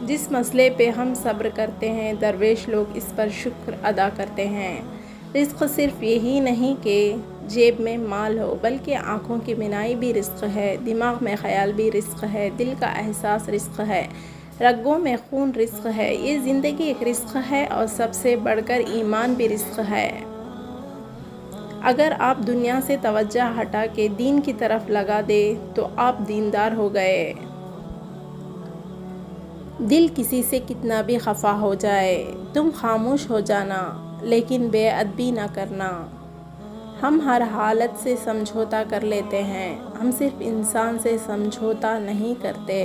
جس مسئلے پہ ہم صبر کرتے ہیں درویش لوگ اس پر شکر ادا کرتے ہیں۔ رزق صرف یہی نہیں کہ جیب میں مال ہو، بلکہ آنکھوں کی بینائی بھی رزق ہے، دماغ میں خیال بھی رزق ہے، دل کا احساس رزق ہے، رگوں میں خون رزق ہے۔ یہ زندگی ایک رزق ہے اور سب سے بڑھ کر ایمان بھی رزق ہے۔ اگر آپ دنیا سے توجہ ہٹا کے دین کی طرف لگا دے تو آپ دیندار ہو گئے۔ دل کسی سے کتنا بھی خفا ہو جائے تم خاموش ہو جانا، لیکن بے ادبی نہ کرنا۔ ہم ہر حالت سے سمجھوتا کر لیتے ہیں، ہم صرف انسان سے سمجھوتا نہیں کرتے۔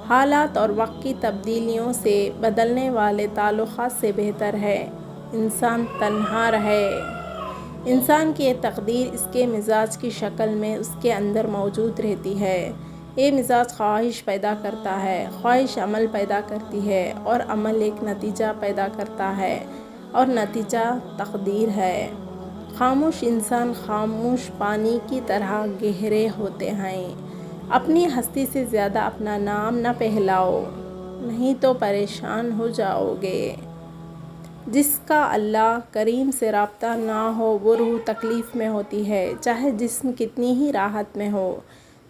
حالات اور وقت کی تبدیلیوں سے بدلنے والے تعلقات سے بہتر ہے انسان تنہا رہے۔ انسان کی یہ تقدیر اس کے مزاج کی شکل میں اس کے اندر موجود رہتی ہے۔ یہ مزاج خواہش پیدا کرتا ہے، خواہش عمل پیدا کرتی ہے اور عمل ایک نتیجہ پیدا کرتا ہے اور نتیجہ تقدیر ہے۔ خاموش انسان خاموش پانی کی طرح گہرے ہوتے ہیں۔ اپنی ہستی سے زیادہ اپنا نام نہ پہلاؤ، نہیں تو پریشان ہو جاؤ گے۔ جس کا اللہ کریم سے رابطہ نہ ہو وہ روح تکلیف میں ہوتی ہے، چاہے جسم کتنی ہی راحت میں ہو۔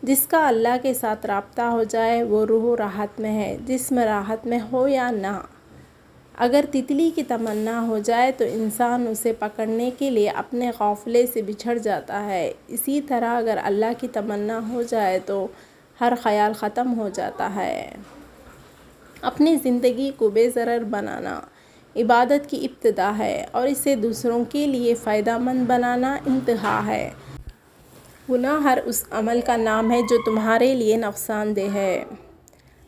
جس کا اللہ کے ساتھ رابطہ ہو جائے وہ روح راحت میں ہے، جسم راحت میں ہو یا نہ۔ اگر تتلی کی تمنا ہو جائے تو انسان اسے پکڑنے کے لیے اپنے قافلے سے بچھڑ جاتا ہے۔ اسی طرح اگر اللہ کی تمنا ہو جائے تو ہر خیال ختم ہو جاتا ہے۔ اپنی زندگی کو بے ضرر بنانا عبادت کی ابتدا ہے اور اسے دوسروں کے لیے فائدہ مند بنانا انتہا ہے۔ گناہ ہر اس عمل کا نام ہے جو تمہارے لیے نقصان دہ ہے۔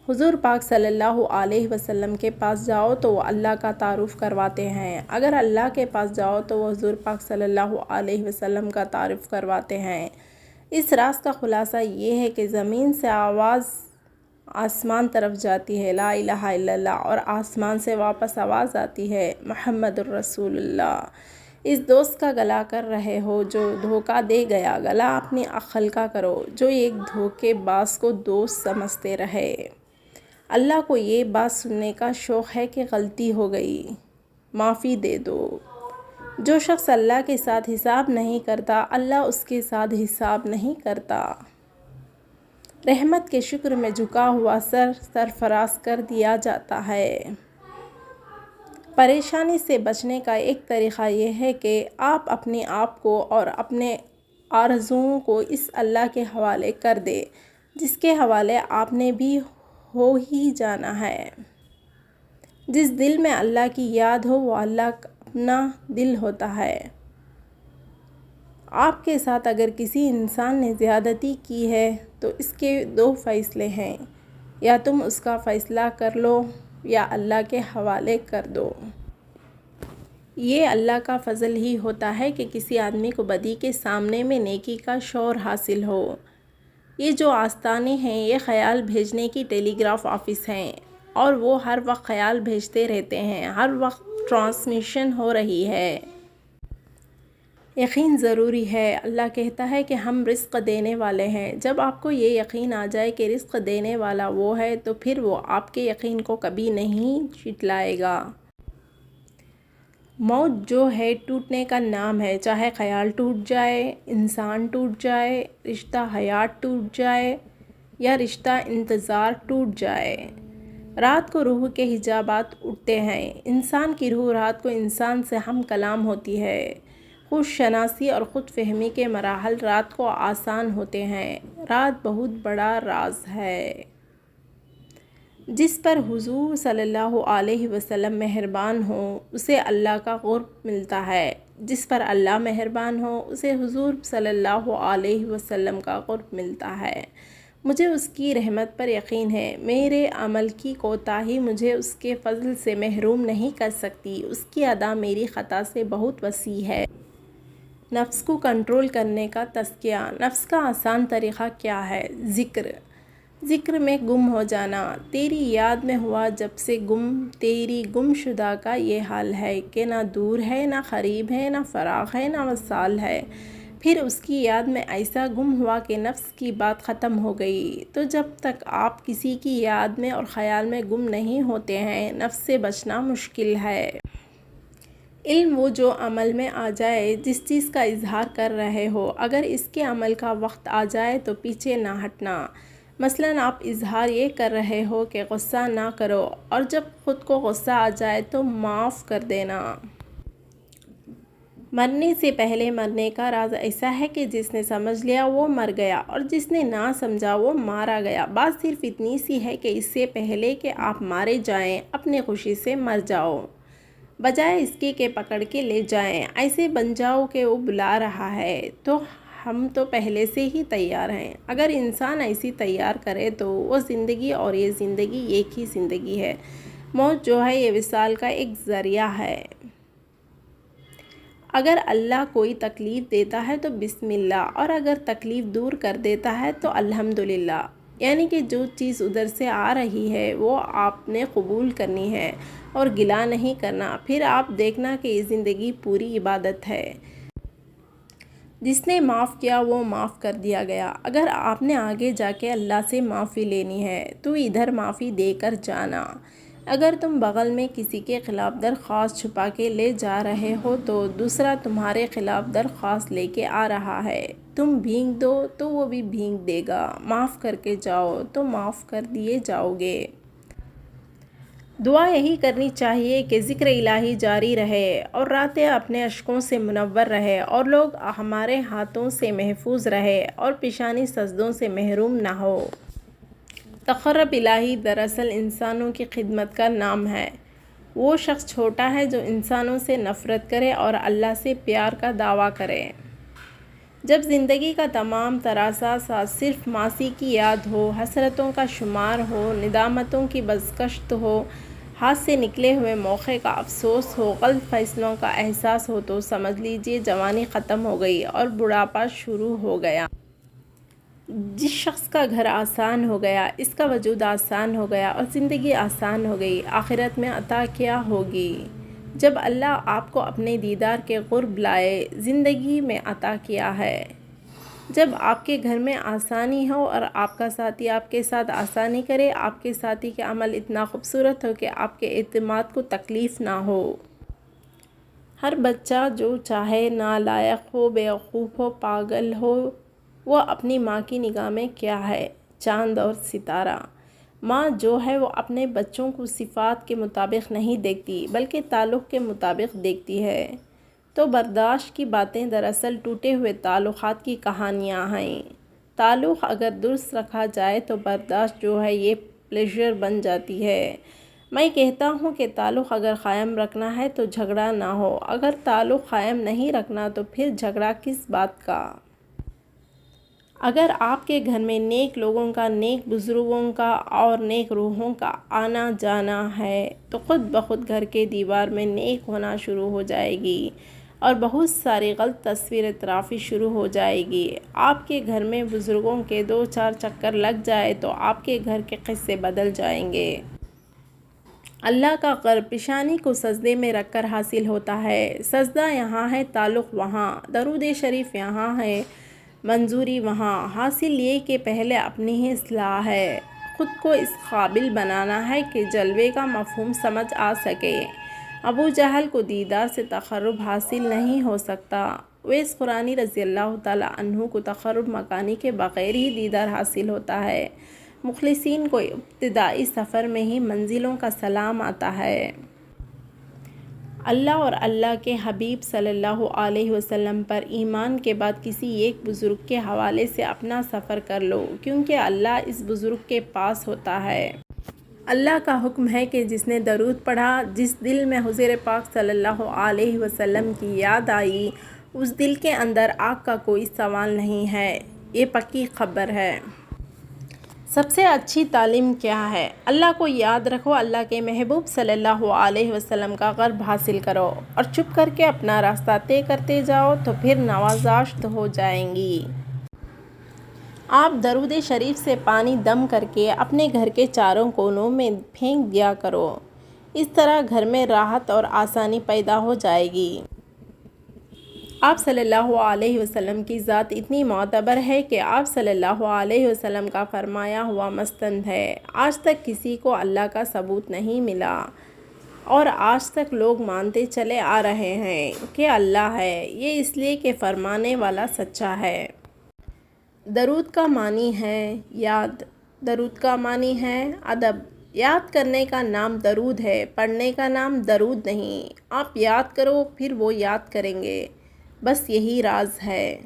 حضور پاک صلی اللہ علیہ وسلم کے پاس جاؤ تو وہ اللہ کا تعارف کرواتے ہیں، اگر اللہ کے پاس جاؤ تو وہ حضور پاک صلی اللہ علیہ وسلم کا تعارف کرواتے ہیں۔ اس راز کا خلاصہ یہ ہے کہ زمین سے آواز آسمان طرف جاتی ہے لا الہ الا اللہ، اور آسمان سے واپس آواز آتی ہے محمد الرسول اللہ۔ اس دوست کا گلا کر رہے ہو جو دھوکہ دے گیا، گلا اپنی عقل کا کرو جو ایک دھوکے باز کو دوست سمجھتے رہے۔ اللہ کو یہ بات سننے کا شوق ہے کہ غلطی ہو گئی، معافی دے دو۔ جو شخص اللہ کے ساتھ حساب نہیں کرتا، اللہ اس کے ساتھ حساب نہیں کرتا۔ رحمت کے شکر میں جھکا ہوا سر سرفراز کر دیا جاتا ہے۔ پریشانی سے بچنے کا ایک طریقہ یہ ہے کہ آپ اپنے آپ کو اور اپنے آرزوؤں کو اس اللہ کے حوالے کر دیں جس کے حوالے آپ نے بھی ہو ہی جانا ہے۔ جس دل میں اللہ کی یاد ہو وہ اللہ اپنا دل ہوتا ہے۔ آپ کے ساتھ اگر کسی انسان نے زیادتی کی ہے تو اس کے دو فیصلے ہیں، یا تم اس کا فیصلہ کر لو یا اللہ کے حوالے کر دو۔ یہ اللہ کا فضل ہی ہوتا ہے کہ کسی آدمی کو بدی کے سامنے میں نیکی کا شعور حاصل ہو۔ یہ جو آستانے ہیں یہ خیال بھیجنے کی ٹیلی گراف آفس ہیں، اور وہ ہر وقت خیال بھیجتے رہتے ہیں، ہر وقت ٹرانسمیشن ہو رہی ہے۔ یقین ضروری ہے۔ اللہ کہتا ہے کہ ہم رزق دینے والے ہیں۔ جب آپ کو یہ یقین آ جائے کہ رزق دینے والا وہ ہے تو پھر وہ آپ کے یقین کو کبھی نہیں جھٹلائے گا۔ موت جو ہے ٹوٹنے کا نام ہے، چاہے خیال ٹوٹ جائے، انسان ٹوٹ جائے، رشتہ حیات ٹوٹ جائے یا رشتہ انتظار ٹوٹ جائے۔ رات کو روح کے حجابات اٹھتے ہیں، انسان کی روح رات کو انسان سے ہم کلام ہوتی ہے۔ خود شناسی اور خود فہمی کے مراحل رات کو آسان ہوتے ہیں۔ رات بہت بڑا راز ہے۔ جس پر حضور صلی اللہ علیہ وسلم مہربان ہوں اسے اللہ کا قرب ملتا ہے، جس پر اللہ مہربان ہو اسے حضور صلی اللہ علیہ وسلم کا قرب ملتا ہے۔ مجھے اس کی رحمت پر یقین ہے، میرے عمل کی کوتاہی مجھے اس کے فضل سے محروم نہیں کر سکتی، اس کی ادا میری خطا سے بہت وسیع ہے۔ نفس کو کنٹرول کرنے کا تزکیہ۔ نفس کا آسان طریقہ کیا ہے؟ ذکر میں گم ہو جانا۔ تیری یاد میں ہوا جب سے گم، تیری گم شدہ کا یہ حال ہے کہ نہ دور ہے، نہ قریب ہے، نہ فراغ ہے، نہ وصال ہے۔ پھر اس کی یاد میں ایسا گم ہوا کہ نفس کی بات ختم ہو گئی۔ تو جب تک آپ کسی کی یاد میں اور خیال میں گم نہیں ہوتے ہیں، نفس سے بچنا مشکل ہے۔ علم وہ جو عمل میں آ جائے، جس چیز کا اظہار کر رہے ہو، اگر اس کے عمل کا وقت آ جائے تو پیچھے نہ ہٹنا۔ مثلاً آپ اظہار یہ کر رہے ہو کہ غصہ نہ کرو، اور جب خود کو غصہ آ جائے تو معاف کر دینا۔ مرنے سے پہلے مرنے کا راز ایسا ہے کہ جس نے سمجھ لیا وہ مر گیا، اور جس نے نہ سمجھا وہ مارا گیا۔ بات صرف اتنی سی ہے کہ اس سے پہلے کہ آپ مارے جائیں، اپنی خوشی سے مر جاؤ، بجائے اس کے کہ پکڑ کے لے جائیں۔ ایسے بن جاؤ کہ وہ بلا رہا ہے تو ہم تو پہلے سے ہی تیار ہیں۔ اگر انسان ایسی تیار کرے تو وہ زندگی اور یہ زندگی ایک ہی زندگی ہے۔ موت جو ہے یہ وصال کا ایک ذریعہ ہے۔ اگر اللہ کوئی تکلیف دیتا ہے تو بسم اللہ، اور اگر تکلیف دور کر دیتا ہے تو الحمدللہ۔ یعنی کہ جو چیز ادھر سے آ رہی ہے وہ آپ نے قبول کرنی ہے اور گلہ نہیں کرنا۔ پھر آپ دیکھنا کہ یہ زندگی پوری عبادت ہے۔ جس نے معاف کیا وہ معاف کر دیا گیا۔ اگر آپ نے آگے جا کے اللہ سے معافی لینی ہے تو ادھر معافی دے کر جانا۔ اگر تم بغل میں کسی کے خلاف درخواست چھپا کے لے جا رہے ہو تو دوسرا تمہارے خلاف درخواست لے کے آ رہا ہے، تم بھیگ دو تو وہ بھی بھیگ دے گا، معاف کر کے جاؤ تو معاف کر دیے جاؤ گے۔ دعا یہی کرنی چاہیے کہ ذکر الہی جاری رہے اور راتیں اپنے اشکوں سے منور رہے، اور لوگ ہمارے ہاتھوں سے محفوظ رہے اور پیشانی سجدوں سے محروم نہ ہو۔ تقرب الہی دراصل انسانوں کی خدمت کا نام ہے۔ وہ شخص چھوٹا ہے جو انسانوں سے نفرت کرے اور اللہ سے پیار کا دعویٰ کرے۔ جب زندگی کا تمام ترا ساز صرف ماضی کی یاد ہو، حسرتوں کا شمار ہو، ندامتوں کی بازگشت ہو، ہاتھ سے نکلے ہوئے موقع کا افسوس ہو، غلط فیصلوں کا احساس ہو، تو سمجھ لیجیے جوانی ختم ہو گئی اور بڑھاپا شروع ہو گیا۔ جس شخص کا گھر آسان ہو گیا، اس کا وجود آسان ہو گیا اور زندگی آسان ہو گئی، آخرت میں عطا کیا ہوگی؟ جب اللہ آپ کو اپنے دیدار کے قرب لائے، زندگی میں عطا کیا ہے۔ جب آپ کے گھر میں آسانی ہو اور آپ کا ساتھی آپ کے ساتھ آسانی کرے، آپ کے ساتھی کا عمل اتنا خوبصورت ہو کہ آپ کے اعتماد کو تکلیف نہ ہو۔ ہر بچہ جو چاہے نالائق ہو، بیوقوف ہو، پاگل ہو، وہ اپنی ماں کی نگاہ میں کیا ہے؟ چاند اور ستارہ۔ ماں جو ہے وہ اپنے بچوں کو صفات کے مطابق نہیں دیکھتی بلکہ تعلق کے مطابق دیکھتی ہے۔ تو برداشت کی باتیں دراصل ٹوٹے ہوئے تعلقات کی کہانیاں ہیں۔ تعلق اگر درست رکھا جائے تو برداشت جو ہے یہ پلیزر بن جاتی ہے۔ میں کہتا ہوں کہ تعلق اگر قائم رکھنا ہے تو جھگڑا نہ ہو، اگر تعلق قائم نہیں رکھنا تو پھر جھگڑا کس بات کا؟ اگر آپ کے گھر میں نیک لوگوں کا، نیک بزرگوں کا اور نیک روحوں کا آنا جانا ہے تو خود بخود گھر کے دیوار میں نیک ہونا شروع ہو جائے گی اور بہت ساری غلط تصویر ترافی شروع ہو جائے گی۔ آپ کے گھر میں بزرگوں کے 2-4 چکر لگ جائے تو آپ کے گھر کے قصے بدل جائیں گے۔ اللہ کا قرب پیشانی کو سجدے میں رکھ کر حاصل ہوتا ہے۔ سجدہ یہاں ہے، تعلق وہاں، درود شریف یہاں ہے، منظوری وہاں۔ حاصل یہ کہ پہلے اپنی ہی اصلاح ہے، خود کو اس قابل بنانا ہے کہ جلوے کا مفہوم سمجھ آ سکے۔ ابو جہل کو دیدار سے تقرب حاصل نہیں ہو سکتا، اویس قرانی رضی اللہ تعالیٰ عنہ کو تقرب مکانی کے بغیر ہی دیدار حاصل ہوتا ہے۔ مخلصین کو ابتدائی سفر میں ہی منزلوں کا سلام آتا ہے۔ اللہ اور اللہ کے حبیب صلی اللہ علیہ وسلم پر ایمان کے بعد کسی ایک بزرگ کے حوالے سے اپنا سفر کر لو، کیونکہ اللہ اس بزرگ کے پاس ہوتا ہے۔ اللہ کا حکم ہے کہ جس نے درود پڑھا، جس دل میں حضور پاک صلی اللہ علیہ وسلم کی یاد آئی، اس دل کے اندر آگ کا کوئی سوال نہیں ہے۔ یہ پکی خبر ہے۔ سب سے اچھی تعلیم کیا ہے؟ اللہ کو یاد رکھو، اللہ کے محبوب صلی اللہ علیہ وسلم کا قرب حاصل کرو اور چپ کر کے اپنا راستہ طے کرتے جاؤ تو پھر نوازش ہو جائیں گی۔ آپ درود شریف سے پانی دم کر کے اپنے گھر کے چاروں کونوں میں پھینک دیا کرو، اس طرح گھر میں راحت اور آسانی پیدا ہو جائے گی۔ آپ صلی اللہ علیہ وسلم کی ذات اتنی معتبر ہے کہ آپ صلی اللہ علیہ وسلم کا فرمایا ہوا مستند ہے۔ آج تک کسی کو اللہ کا ثبوت نہیں ملا اور آج تک لوگ مانتے چلے آ رہے ہیں کہ اللہ ہے، یہ اس لیے کہ فرمانے والا سچا ہے۔ درود کا معنی ہے یاد، درود کا معنی ہے ادب۔ یاد کرنے کا نام درود ہے، پڑھنے کا نام درود نہیں۔ آپ یاد کرو پھر وہ یاد کریں گے، بس یہی راز ہے۔